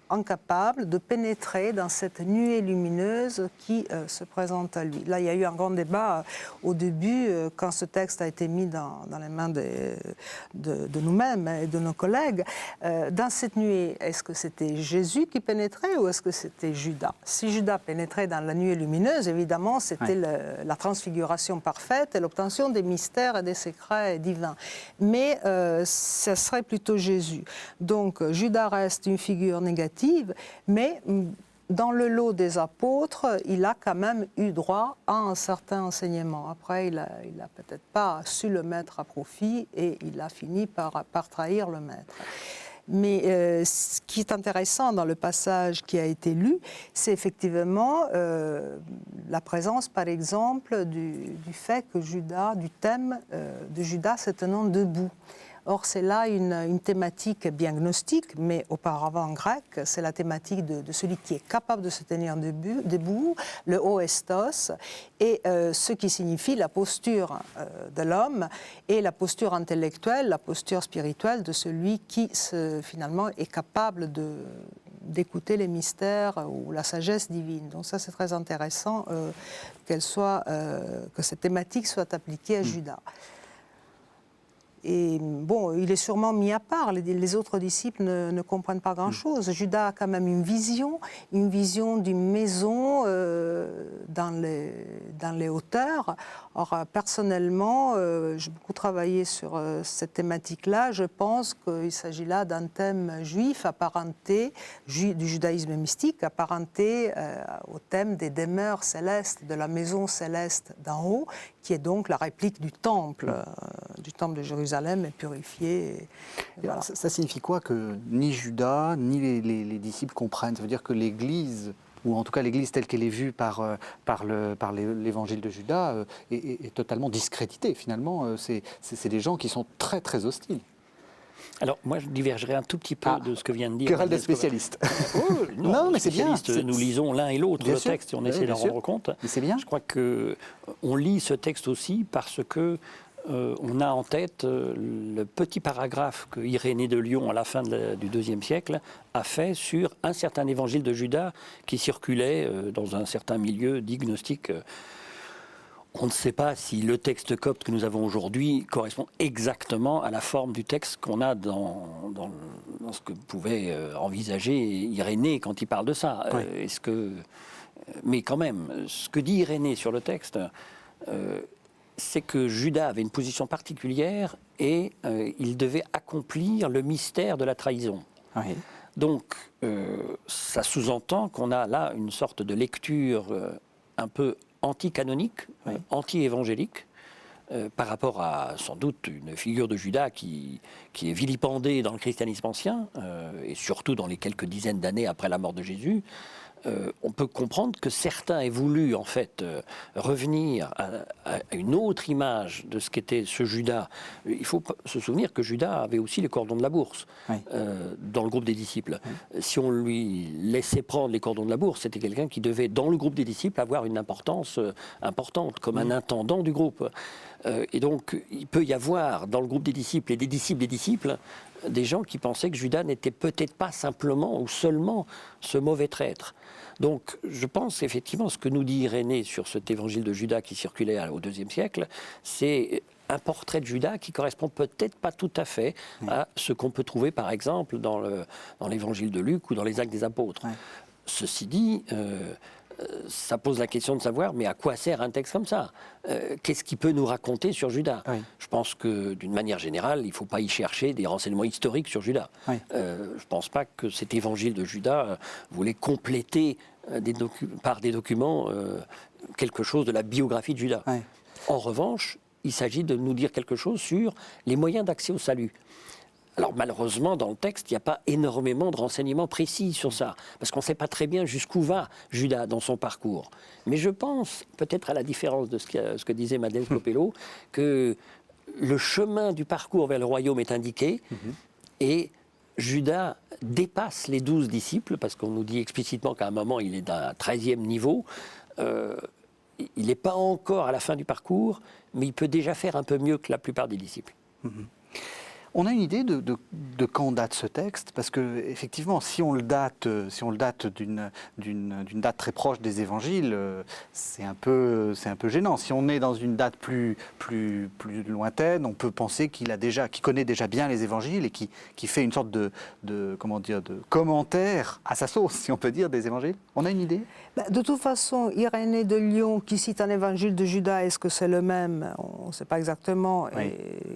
incapable de pénétrer dans cette nuée lumineuse qui se présente à lui. Là, il y a eu un grand débat au début, quand ce texte a été mis dans les mains de nous-mêmes et de nos collègues. Dans cette nuée, est-ce que c'était Jésus qui pénétrait ou est-ce que c'était Judas ? Si Judas pénétrait dans la nuée lumineuse, évidemment, c'était la transfiguration parfaite et l'obtention des mystères et des secrets divins. Mais ce serait plutôt Jésus. Donc Judas reste une figure négative, mais dans le lot des apôtres, il a quand même eu droit à un certain enseignement. Après, il n'a peut-être pas su le mettre à profit et il a fini par trahir le maître. Mais ce qui est intéressant dans le passage qui a été lu, c'est effectivement la présence, par exemple, du fait que Judas, du thème de Judas se tenant debout. Or, c'est là une thématique bien gnostique, mais auparavant en grec, c'est la thématique de celui qui est capable de se tenir debout, le oestos, et ce qui signifie la posture de l'homme et la posture intellectuelle, la posture spirituelle de celui qui finalement est capable d'écouter les mystères ou la sagesse divine. Donc ça, c'est très intéressant que cette thématique soit appliquée à Judas. Et bon, il est sûrement mis à part. Les autres disciples ne comprennent pas grand-chose. Judas a quand même une vision d'une maison dans les hauteurs. Or, personnellement, j'ai beaucoup travaillé sur cette thématique-là. Je pense qu'il s'agit là d'un thème juif apparenté, du judaïsme mystique, apparenté au thème des demeures célestes, de la maison céleste d'en haut, qui est donc la réplique du temple de Jérusalem est purifié. Voilà. Ça signifie quoi que ni Judas ni les disciples comprennent? Ça veut dire que l'Église, ou en tout cas l'Église telle qu'elle est vue par l'évangile de Judas, est totalement discréditée finalement. C'est des gens qui sont très très hostiles. Alors, moi, je divergerai un tout petit peu de ce que vient de dire... Querelle des spécialistes. Non, mais c'est bien. Nous lisons l'un et l'autre le texte et on essaie d'en rendre compte. Mais c'est bien. Je crois qu'on lit ce texte aussi parce que on a en tête le petit paragraphe que Irénée de Lyon, à la fin du IIe siècle, a fait sur un certain évangile de Judas qui circulait dans un certain milieu dit gnostique. On ne sait pas si le texte copte que nous avons aujourd'hui correspond exactement à la forme du texte qu'on a dans ce que pouvait envisager Irénée quand il parle de ça. Oui. Mais quand même, ce que dit Irénée sur le texte, c'est que Judas avait une position particulière et il devait accomplir le mystère de la trahison. Oui. Donc, ça sous-entend qu'on a là une sorte de lecture un peu anti-canonique, anti-évangélique, par rapport à sans doute une figure de Judas qui est vilipendée dans le christianisme ancien, et surtout dans les quelques dizaines d'années après la mort de Jésus. On peut comprendre que certains aient voulu en fait revenir à une autre image de ce qu'était ce Judas. Il faut se souvenir que Judas avait aussi les cordons de la bourse dans le groupe des disciples. Si on lui laissait prendre les cordons de la bourse, c'était quelqu'un qui devait dans le groupe des disciples avoir une importance importante, comme un intendant du groupe. Et donc il peut y avoir dans le groupe des disciples et des disciples des gens qui pensaient que Judas n'était peut-être pas simplement ou seulement ce mauvais traître. Donc je pense effectivement ce que nous dit Irénée sur cet évangile de Judas qui circulait au IIe siècle, c'est un portrait de Judas qui correspond peut-être pas tout à fait à ce qu'on peut trouver par exemple dans l'évangile de Luc ou dans les Actes des Apôtres. Ceci dit, ça pose la question de savoir, mais à quoi sert un texte comme ça? Qu'est-ce qu'il peut nous raconter sur Judas? Je pense que, d'une manière générale, il ne faut pas y chercher des renseignements historiques sur Judas. Je ne pense pas que cet évangile de Judas voulait compléter par des documents quelque chose de la biographie de Judas. En revanche, il s'agit de nous dire quelque chose sur les moyens d'accès au salut. Alors malheureusement, dans le texte, il n'y a pas énormément de renseignements précis sur ça, parce qu'on ne sait pas très bien jusqu'où va Judas dans son parcours. Mais je pense, peut-être à la différence de ce que disait Madeleine Scopello, que le chemin du parcours vers le royaume est indiqué, et Judas dépasse les 12 disciples, parce qu'on nous dit explicitement qu'à un moment, il est d'un 13e niveau. Il n'est pas encore à la fin du parcours, mais il peut déjà faire un peu mieux que la plupart des disciples. On a une idée de quand date ce texte, parce que effectivement, si on le date d'une date très proche des Évangiles, c'est un peu gênant. Si on est dans une date plus lointaine, on peut penser qu'il connaît déjà bien les Évangiles et qui fait une sorte de commentaire à sa sauce, si on peut dire, des Évangiles. On a une idée? De toute façon, Irénée de Lyon, qui cite un évangile de Judas, est-ce que c'est le même? On ne sait pas exactement,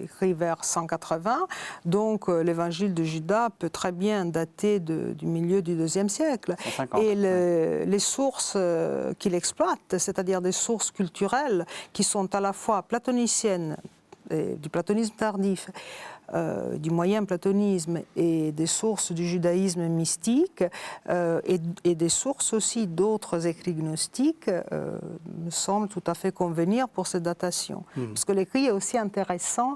écrit vers 180. Donc l'évangile de Judas peut très bien dater du milieu du IIe siècle. 150, et les sources qu'il exploite, c'est-à-dire des sources culturelles qui sont à la fois platoniciennes, du platonisme tardif, du moyen platonisme et des sources du judaïsme mystique et des sources aussi d'autres écrits gnostiques me semblent tout à fait convenir pour cette datation. Parce que l'écrit est aussi intéressant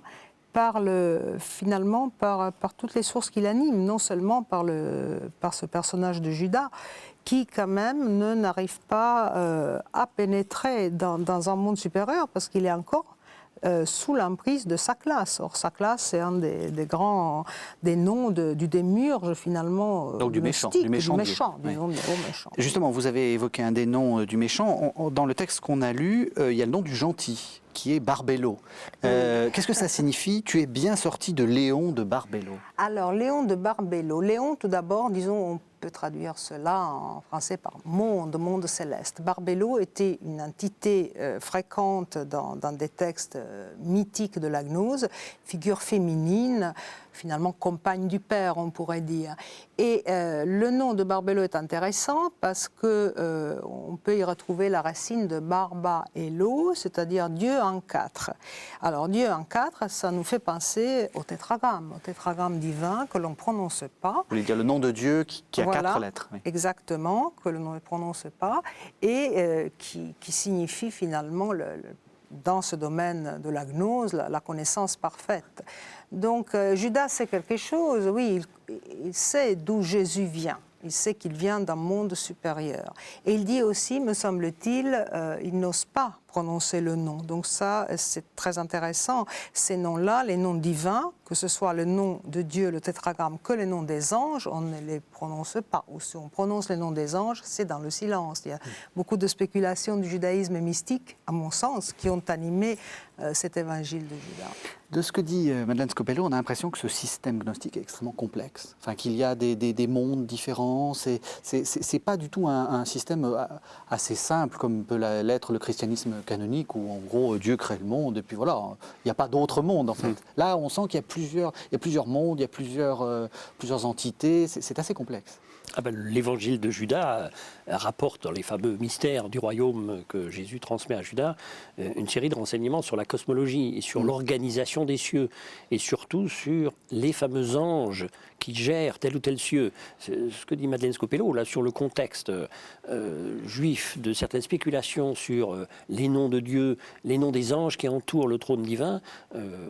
finalement par toutes les sources qui l'animent, non seulement par ce personnage de Judas, qui quand même n'arrive pas à pénétrer dans un monde supérieur, parce qu'il est encore sous l'emprise de sa classe. Or, sa classe, c'est un des noms du démiurge, finalement. Donc du méchant. Mystique, Du méchant. du Oui. nom du gros méchant. Justement, vous avez évoqué un des noms du méchant. Dans le texte qu'on a lu, il y a le nom du gentil, qui est Barbello. Qu'est-ce que ça signifie? Tu es bien sorti de Léon de Barbello. Alors, Léon de Barbello. Léon, tout d'abord, disons, on peut traduire cela en français par monde céleste. Barbello était une entité fréquente dans des textes mythiques de la gnose, figure féminine, finalement compagne du père, on pourrait dire. Et le nom de Barbello est intéressant parce que on peut y retrouver la racine de barba et lo, c'est-à-dire Dieu en quatre. Alors Dieu en quatre, ça nous fait penser au tétragramme divin que l'on ne prononce pas. Vous voulez dire le nom de Dieu qui a Voilà, 4 lettres. Oui. exactement, que l'on ne prononce pas, et qui signifie finalement, dans ce domaine de la gnose, la connaissance parfaite. Donc Judas sait quelque chose, oui, il sait d'où Jésus vient. Il sait qu'il vient d'un monde supérieur. Et il dit aussi, me semble-t-il, il n'ose pas prononcer le nom. Donc ça, c'est très intéressant. Ces noms-là, les noms divins, que ce soit le nom de Dieu, le tétragramme, que les noms des anges, on ne les prononce pas. Ou si on prononce les noms des anges, c'est dans le silence. Il y a beaucoup de spéculations du judaïsme mystique, à mon sens, qui ont animé cet évangile de Judas. De ce que dit Madeleine Scopello, on a l'impression que ce système gnostique est extrêmement complexe. Enfin, qu'il y a des mondes différents. C'est pas du tout un système assez simple comme peut l'être le christianisme canonique où en gros Dieu crée le monde et puis voilà, il n'y a pas d'autre monde en fait. Là, on sent qu'il y a plusieurs mondes, il y a plusieurs entités. C'est assez complexe. Ah ben, l'évangile de Judas rapporte dans les fameux mystères du royaume que Jésus transmet à Judas une série de renseignements sur la cosmologie et sur l'organisation des cieux et surtout sur les fameux anges qui gèrent tel ou tel cieux. C'est ce que dit Madeleine Scopello là sur le contexte juif de certaines spéculations sur les noms de Dieu, les noms des anges qui entourent le trône divin.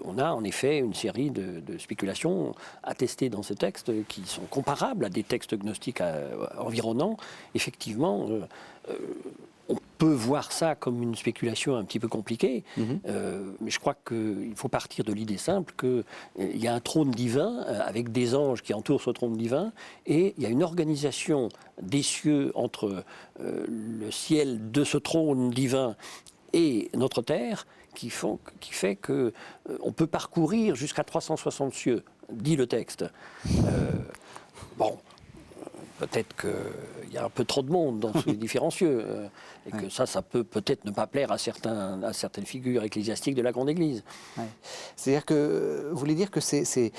On a en effet une série de spéculations attestées dans ce texte qui sont comparables à des textes gnostiques environnants. Effectivement, on peut voir ça comme une spéculation un petit peu compliquée, mais je crois qu'il faut partir de l'idée simple qu'il y a un trône divin avec des anges qui entourent ce trône divin, et il y a une organisation des cieux entre le ciel de ce trône divin et notre terre qui fait qu'on peut parcourir jusqu'à 360 cieux, dit le texte. Bon. Peut-être qu'il y a un peu trop de monde dans ces différents cieux, et que ça peut peut-être ne pas plaire à certaines figures ecclésiastiques de la Grande Église. Ouais. C'est-à-dire que, vous voulez dire que ces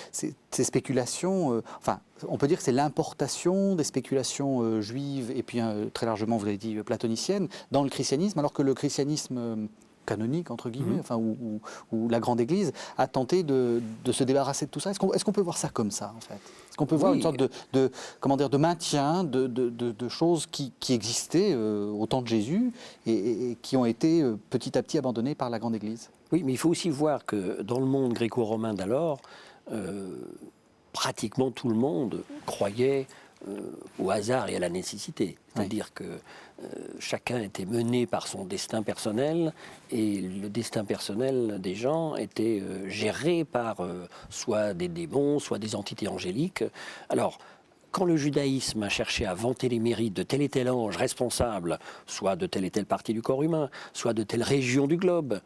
spéculations, enfin, on peut dire que c'est l'importation des spéculations juives, et puis très largement, vous avez dit, platoniciennes, dans le christianisme, alors que le christianisme canonique, entre guillemets, enfin, ou la Grande Église, a tenté de se débarrasser de tout ça. Est-ce qu'on peut voir ça comme ça, en fait? Est-ce qu'on peut voir une sorte de maintien de choses qui existaient au temps de Jésus et qui ont été petit à petit abandonnées par la Grande Église? Oui, mais il faut aussi voir que dans le monde gréco-romain d'alors, pratiquement tout le monde croyait au hasard et à la nécessité. C'est-à-dire que chacun était mené par son destin personnel, et le destin personnel des gens était géré par soit des démons, soit des entités angéliques. Alors, quand le judaïsme a cherché à vanter les mérites de tel et tel ange responsable, soit de telle et telle partie du corps humain, soit de telle région du globe,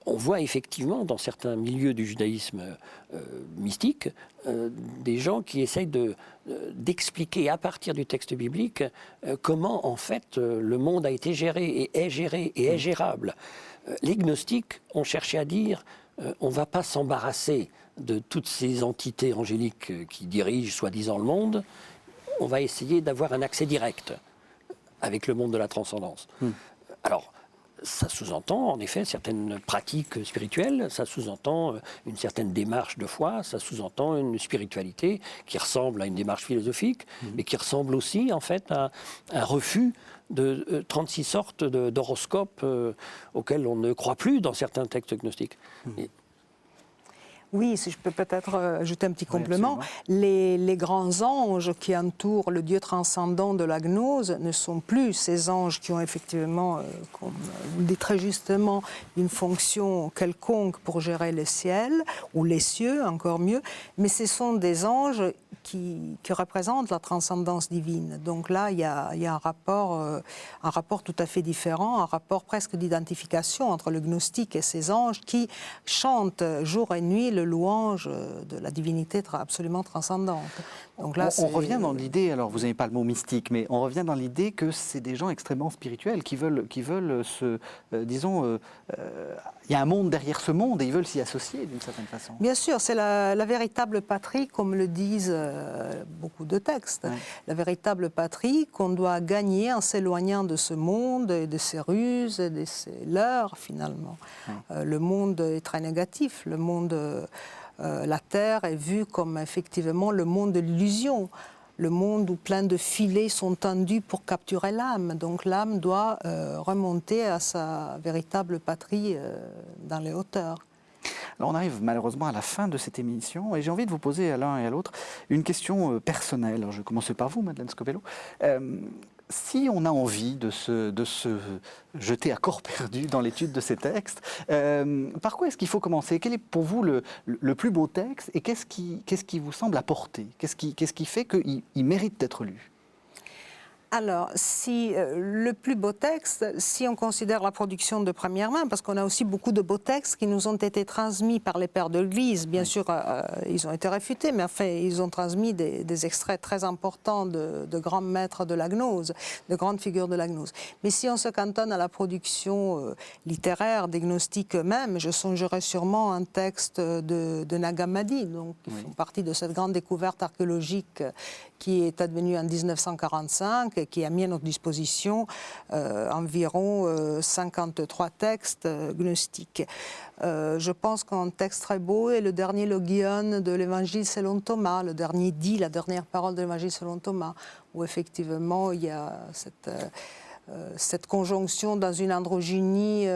on voit effectivement dans certains milieux du judaïsme mystique des gens qui essayent d'expliquer à partir du texte biblique comment en fait le monde a été géré et est gérable. Les gnostiques ont cherché à dire on ne va pas s'embarrasser de toutes ces entités angéliques qui dirigent soi-disant le monde, on va essayer d'avoir un accès direct avec le monde de la transcendance. Alors, ça sous-entend en effet certaines pratiques spirituelles, ça sous-entend une certaine démarche de foi, ça sous-entend une spiritualité qui ressemble à une démarche philosophique, mais qui ressemble aussi en fait à un refus de 36 sortes d'horoscopes auxquels on ne croit plus dans certains textes gnostiques. Oui, si je peux peut-être ajouter un petit Oui, complément. Les grands anges qui entourent le Dieu transcendant de la gnose ne sont plus ces anges qui ont effectivement, comme vous le dites très justement, une fonction quelconque pour gérer le ciel, ou les cieux, encore mieux, mais ce sont des anges qui représentent la transcendance divine. Donc là, il y a un rapport tout à fait différent, un rapport presque d'identification entre le gnostique et ces anges qui chantent jour et nuit le louange de la divinité absolument transcendante. Donc là, on revient dans l'idée, alors vous n'avez pas le mot mystique, mais on revient dans l'idée que c'est des gens extrêmement spirituels qui veulent il y a un monde derrière ce monde et ils veulent s'y associer d'une certaine façon. Bien sûr, c'est la véritable patrie, comme le disent beaucoup de textes. Ouais. La véritable patrie qu'on doit gagner en s'éloignant de ce monde et de ses ruses et de ses leurres, finalement. Ouais. Le monde est très négatif. Le monde, la Terre est vue comme effectivement le monde de l'illusion. Le monde où plein de filets sont tendus pour capturer l'âme. Donc l'âme doit remonter à sa véritable patrie dans les hauteurs. Alors on arrive malheureusement à la fin de cette émission et j'ai envie de vous poser à l'un et à l'autre une question personnelle. Alors, je vais commencer par vous, Madeleine Scopello. Si on a envie de se jeter à corps perdu dans l'étude de ces textes, par quoi est-ce qu'il faut commencer? Quel est pour vous le plus beau texte et qu'est-ce qui vous semble apporter? Qu'est-ce qui fait qu'il mérite d'être lu? Alors, si le plus beau texte, si on considère la production de première main, parce qu'on a aussi beaucoup de beaux textes qui nous ont été transmis par les pères de l'Église, bien sûr, ils ont été réfutés, mais enfin, ils ont transmis des extraits très importants de grands maîtres de la gnose, de grandes figures de la gnose. Mais si on se cantonne à la production littéraire des gnostiques eux-mêmes, je songerais sûrement à un texte de Nag Hammadi, donc qui font partie de cette grande découverte archéologique qui est advenue en 1945 et qui a mis à notre disposition environ 53 textes gnostiques. Je pense qu'un texte très beau est le dernier logion de l'Évangile selon Thomas, le dernier dit, la dernière parole de l'Évangile selon Thomas, où effectivement il y a cette conjonction dans une androgynie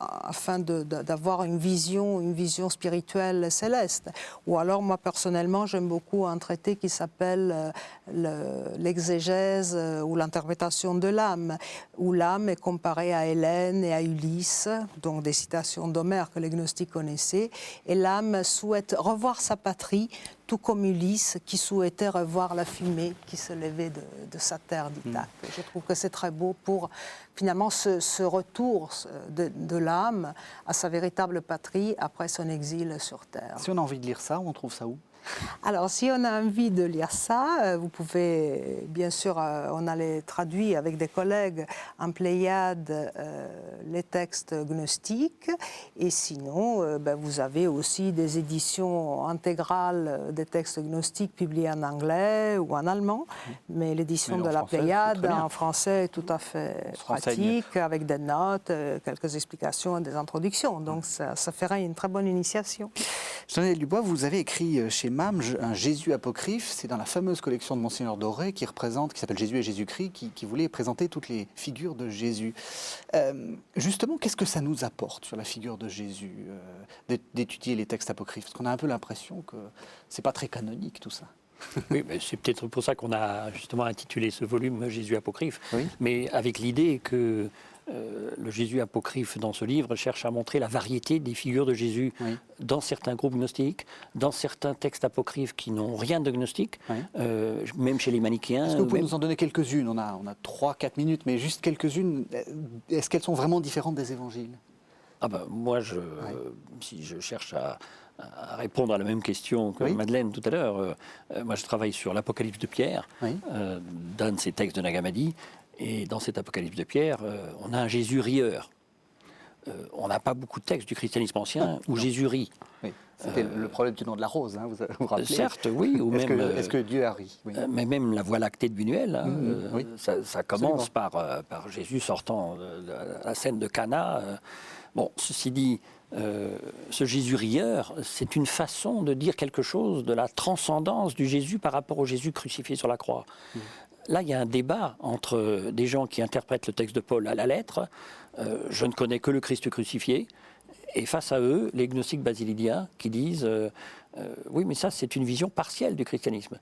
afin d'avoir une vision spirituelle céleste. Ou alors, moi, personnellement, j'aime beaucoup un traité qui s'appelle l'exégèse ou l'interprétation de l'âme, où l'âme est comparée à Hélène et à Ulysse, donc des citations d'Homère que les gnostiques connaissaient, et l'âme souhaite revoir sa patrie, tout comme Ulysse qui souhaitait revoir la fumée qui se levait de sa terre d'Ithaque. Je trouve que c'est très beau pour finalement ce retour de l'âme à sa véritable patrie après son exil sur terre. Si on a envie de lire ça, on trouve ça où? Alors, si on a envie de lire ça, vous pouvez, bien sûr, on a les traduit avec des collègues en Pléiade les textes gnostiques. Et sinon, vous avez aussi des éditions intégrales des textes gnostiques publiés en anglais ou en allemand. Mais l'édition de la Pléiade en français est tout à fait pratique, avec des notes, quelques explications et des introductions. Donc, ça ferait une très bonne initiation. Jean-Daniel Dubois, vous avez écrit chez MAM un Jésus apocryphe. C'est dans la fameuse collection de Monseigneur Doré qui s'appelle Jésus et Jésus-Christ, qui voulait présenter toutes les figures de Jésus. Justement, qu'est-ce que ça nous apporte sur la figure de Jésus, d'étudier les textes apocryphes? Parce qu'on a un peu l'impression que c'est pas très canonique tout ça. Oui, mais c'est peut-être pour ça qu'on a justement intitulé ce volume Jésus apocryphe, oui. Mais avec l'idée que le Jésus apocryphe dans ce livre cherche à montrer la variété des figures de Jésus dans certains groupes gnostiques, dans certains textes apocryphes qui n'ont rien de gnostique, même chez les manichéens. Est-ce que vous pouvez nous en donner quelques-unes? On a 3-4 minutes, mais juste quelques-unes. Est-ce qu'elles sont vraiment différentes des évangiles? Moi, si je cherche à répondre à la même question que Madeleine tout à l'heure, moi je travaille sur l'Apocalypse de Pierre, d'un de ces textes de Nag Hammadi. Et dans cet Apocalypse de Pierre, on a un Jésus rieur. On n'a pas beaucoup de textes du christianisme ancien où Jésus rit. Oui. C'était le problème du nom de la rose, vous vous rappelez? Certes, oui. Ou est-ce que Dieu a ri? Mais même la Voie lactée de Buñuel, ça commence par Jésus sortant de la scène de Cana. Ceci dit, ce Jésus rieur, c'est une façon de dire quelque chose de la transcendance du Jésus par rapport au Jésus crucifié sur la croix. Là, il y a un débat entre des gens qui interprètent le texte de Paul à la lettre. Je ne connais que le Christ crucifié. Et face à eux, les gnostiques basilidiens qui disent oui, mais ça, c'est une vision partielle du christianisme.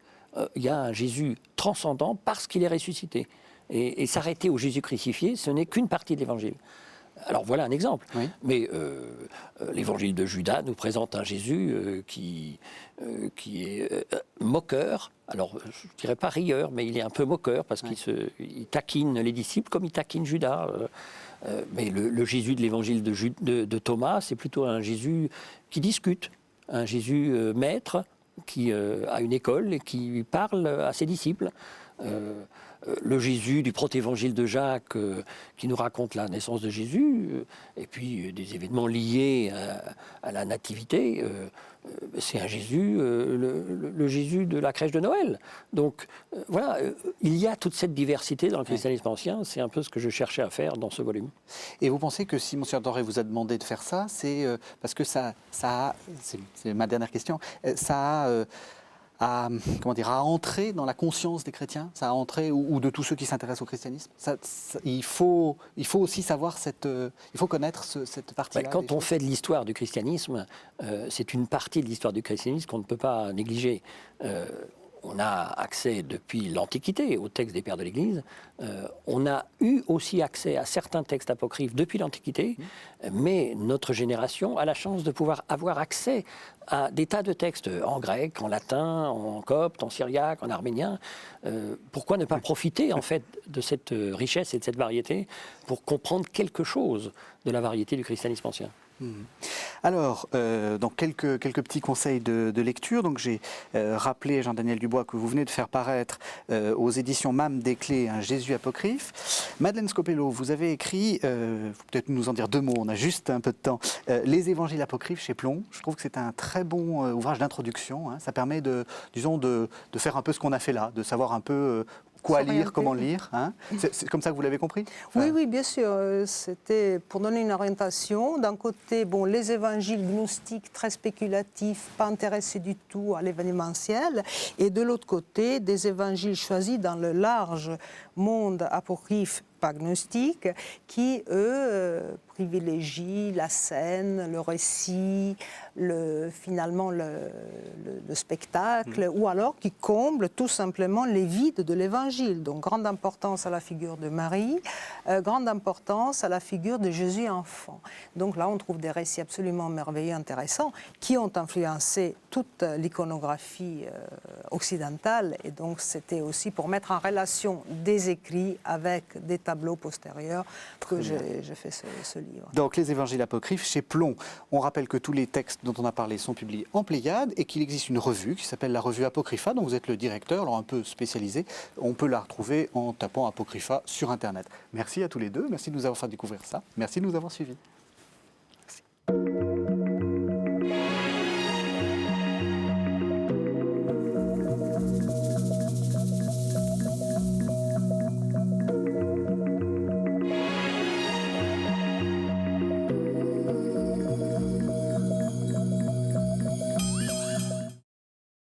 Il y a un Jésus transcendant parce qu'il est ressuscité. Et s'arrêter au Jésus crucifié, ce n'est qu'une partie de l'évangile. Alors voilà un exemple. Oui. Mais l'évangile de Judas nous présente un Jésus qui est moqueur. Alors je ne dirais pas rieur, mais il est un peu moqueur parce qu'il taquine les disciples comme il taquine Judas. Mais le Jésus de l'évangile de Thomas, c'est plutôt un Jésus qui discute, un Jésus maître qui a une école et qui parle à ses disciples. Le Jésus du protévangile de Jacques qui nous raconte la naissance de Jésus, et puis des événements liés à la nativité, c'est un Jésus, le Jésus de la crèche de Noël. Donc voilà, il y a toute cette diversité dans le christianisme ancien, c'est un peu ce que je cherchais à faire dans ce volume. Et vous pensez que si Monseigneur Doré vous a demandé de faire ça, c'est parce que ça a, c'est ma dernière question, ça a... à entrer dans la conscience des chrétiens, ça a entré, ou de tous ceux qui s'intéressent au christianisme. Il faut aussi savoir il faut connaître cette partie-là. Quand on fait de l'histoire du christianisme, c'est une partie de l'histoire du christianisme qu'on ne peut pas négliger. On a accès depuis l'Antiquité aux textes des pères de l'Église. On a eu aussi accès à certains textes apocryphes depuis l'Antiquité, mais notre génération a la chance de pouvoir avoir accès à des tas de textes en grec, en latin, en copte, en syriaque, en arménien. Pourquoi ne pas profiter en fait de cette richesse et de cette variété pour comprendre quelque chose de la variété du christianisme ancien ? Alors, donc quelques petits conseils de lecture. Donc j'ai rappelé, Jean-Daniel Dubois, que vous venez de faire paraître aux éditions MAM des Clés un Jésus apocryphe. Madeleine Scopello, vous avez écrit, faut peut-être nous en dire deux mots, on a juste un peu de temps, Les Évangiles apocryphes chez Plon. Je trouve que c'est un très bon ouvrage d'introduction. Hein. Ça permet de faire un peu ce qu'on a fait là, de savoir un peu quoi lire, comment lire. Hein. C'est comme ça que vous l'avez compris ? Oui, bien sûr. C'était pour donner une orientation. D'un côté, les évangiles gnostiques très spéculatifs, pas intéressés du tout à l'événementiel. Et de l'autre côté, des évangiles choisis dans le large monde apocryphe, pas gnostique, qui, eux, privilégient la scène, le récit, finalement le spectacle, ou alors qui comblent tout simplement les vides de l'Évangile. Donc, grande importance à la figure de Marie, grande importance à la figure de Jésus enfant. Donc là, on trouve des récits absolument merveilleux, intéressants, qui ont influencé toute l'iconographie occidentale. Et donc, c'était aussi pour mettre en relation des écrits avec des tableaux postérieurs que j'ai fait ce livre. Donc, les Évangiles apocryphes chez Plon. On rappelle que tous les textes dont on a parlé sont publiés en Pléiade et qu'il existe une revue qui s'appelle la revue Apocrypha, dont vous êtes le directeur, alors un peu spécialisé. On peut la retrouver en tapant Apocrypha sur Internet. Merci à tous les deux, merci de nous avoir fait découvrir ça, merci de nous avoir suivis.